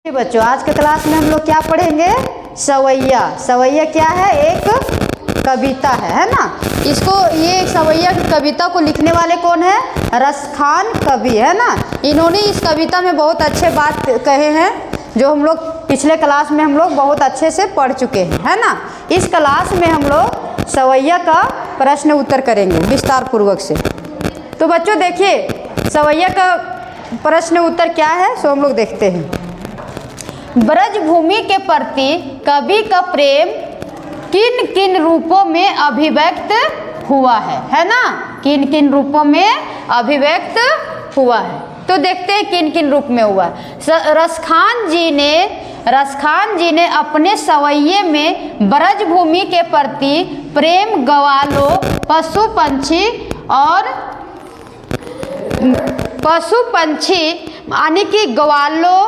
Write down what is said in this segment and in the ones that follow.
बच्चों आज के क्लास में हम लोग क्या पढ़ेंगे? सवैया। सवैया क्या है? एक कविता है ना। इसको ये सवैया की कविता को लिखने वाले कौन है? रसखान कवि है ना। इन्होंने इस कविता में बहुत अच्छे बात कहे हैं जो हम लोग पिछले क्लास में हम लोग बहुत अच्छे से पढ़ चुके हैं, है ना। इस क्लास में हम लोग सवैया का प्रश्न उत्तर करेंगे विस्तार पूर्वक से। तो बच्चों देखिए सवैया का प्रश्न उत्तर क्या है सो हम लोग देखते हैं। ब्रज भूमि के प्रति कवि का प्रेम किन किन रूपों में अभिव्यक्त हुआ है ना। किन किन रूपों में अभिव्यक्त हुआ है तो देखते हैं किन किन रूप में हुआ है। रसखान जी ने अपने सवैये में ब्रज भूमि के प्रति प्रेम ग्वालों, पशु पंछी यानी कि ग्वालों,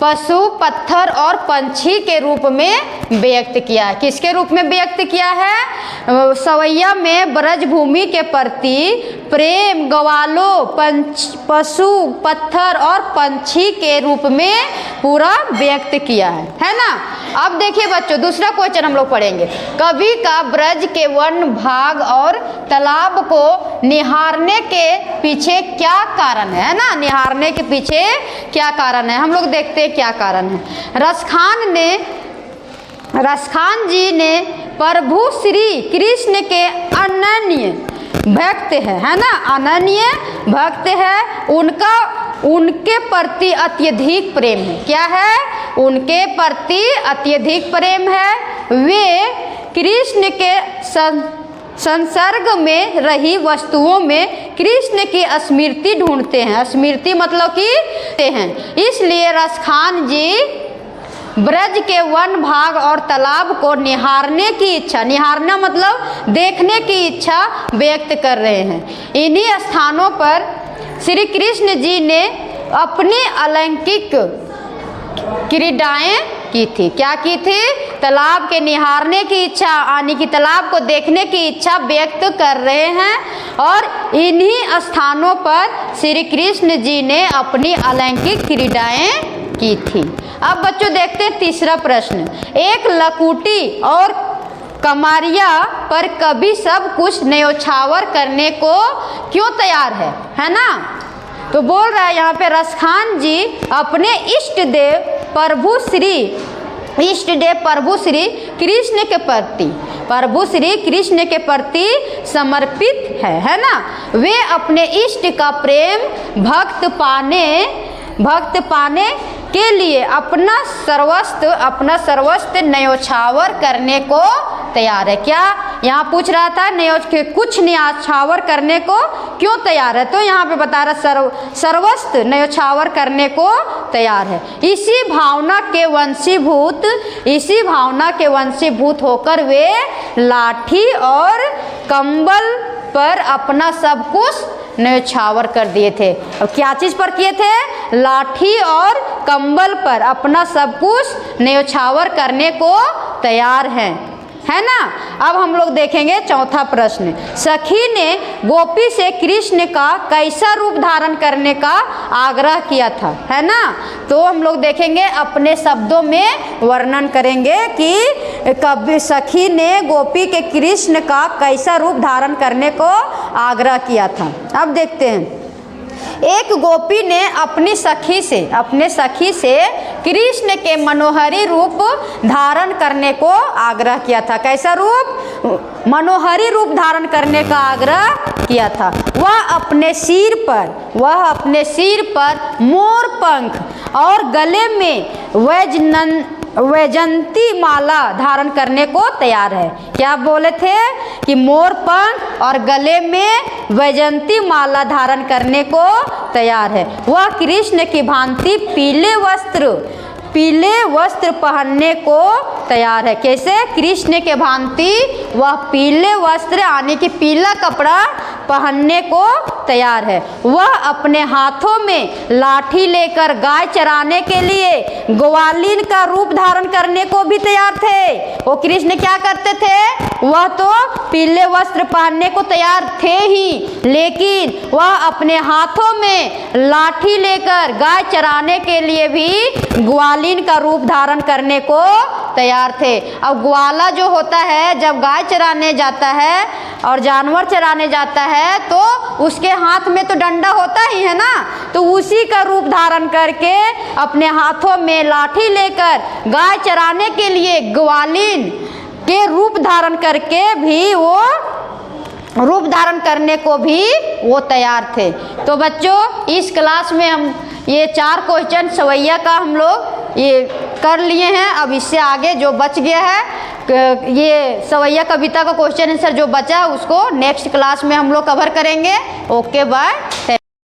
पशु, पत्थर और पंछी के रूप में व्यक्त किया है। किसके रूप में व्यक्त किया है? सवैया में ब्रज भूमि के प्रति प्रेम ग्वालों, पशु, पत्थर और पंछी के रूप में पूरा व्यक्त किया है ना। अब देखिए बच्चों दूसरा क्वेश्चन हम लोग पढ़ेंगे। कवि का ब्रज के वन भाग और तालाब को निहारने के पीछे क्या कारण है ना। निहारने के पीछे क्या कारण है हम लोग देखते हैं क्या कारण है। रसखान जी ने प्रभु श्री कृष्ण के अनन्य भक्त है ना। अनन्य भक्त है। उनके प्रति अत्यधिक प्रेम है। क्या है? उनके प्रति अत्यधिक प्रेम है। वे कृष्ण के संसर्ग में रही वस्तुओं में कृष्ण की स्मृति ढूंढते हैं। स्मृति मतलब कि हैं। इसलिए रसखान जी ब्रज के वन भाग और तालाब को निहारने की इच्छा, निहारना मतलब देखने की इच्छा व्यक्त कर रहे हैं। इन्हीं स्थानों पर श्री कृष्ण जी ने अपनी अलौकिक क्रीडाएं की थी। क्या की थी? तालाब के निहारने की इच्छा यानी कि तालाब को देखने की इच्छा व्यक्त कर रहे हैं और इन्हीं स्थानों पर श्री कृष्ण जी ने अपनी अलौकिक क्रीडाएं की थी। अब बच्चों देखते हैं तीसरा प्रश्न। एक लकुटी और कमारिया पर कवि सब कुछ न्योछावर करने को क्यों तैयार है ना। तो बोल रहा है यहाँ पे रसखान जी अपने इष्ट देव प्रभु श्री कृष्ण के प्रति समर्पित है ना। वे अपने इष्ट का प्रेम भक्त पाने के लिए अपना सर्वस्व न्योछावर करने को तैयार है। क्या यहाँ पूछ रहा था? कुछ न्योछावर करने को क्यों तैयार है? तो यहाँ पे बता रहा सर्वस्व न्योछावर करने को तैयार है। इसी भावना के वंशीभूत होकर वे लाठी और कंबल पर अपना सब कुछ न्योछावर कर दिए थे। अब क्या चीज़ पर किए थे? लाठी और कंबल पर अपना सब कुछ न्योछावर करने को तैयार हैं, है ना। अब हम लोग देखेंगे चौथा प्रश्न। सखी ने गोपी से कृष्ण का कैसा रूप धारण करने का आग्रह किया था, है ना। तो हम लोग देखेंगे अपने शब्दों में वर्णन करेंगे कि कवि सखी ने गोपी के कृष्ण का कैसा रूप धारण करने को आग्रह किया था। अब देखते हैं। एक गोपी ने अपने सखी से कृष्ण के मनोहरी रूप धारण करने को आग्रह किया था। कैसा रूप? मनोहरी रूप धारण करने का आग्रह किया था। वह अपने सिर पर मोर पंख और गले में वैजंती माला धारण करने को तैयार है। क्या बोले थे? कि मोर पंख और गले में वैजंती माला धारण करने को तैयार है। वह कृष्ण की भांति पीले वस्त्र पहनने को तैयार है। कैसे? कृष्ण के भांति वह पीले वस्त्र यानी कि पीला कपड़ा पहनने को तैयार है। वह अपने हाथों में लाठी लेकर गाय चराने के लिए ग्वालिन का रूप धारण करने को भी तैयार थे। वो कृष्ण क्या करते थे? वह तो पीले वस्त्र पहनने को तैयार थे ही, लेकिन वह अपने हाथों में लाठी लेकर गाय चराने के लिए भी ग्वालिन का रूप धारण करने को तैयार थे। अब ग्वाला जो होता है, जब गाय चराने जाता है और जानवर चराने जाता है तो उसके हाथ में तो डंडा होता ही है ना, तो उसी का रूप धारण करके अपने हाथों में लाठी लेकर गाय चराने के लिए ग्वालिन के रूप धारण करके भी वो रूप धारण करने को भी वो तैयार थे। तो बच्चों, इस क्लास में हम ये 4 क्वेश्चन सवैया का हम लोग ये कर लिए हैं। अब इससे आगे जो बच गया है, ये सवैया कविता का क्वेश्चन आंसर जो बचा है उसको नेक्स्ट क्लास में हम लोग कवर करेंगे। Okay, bye.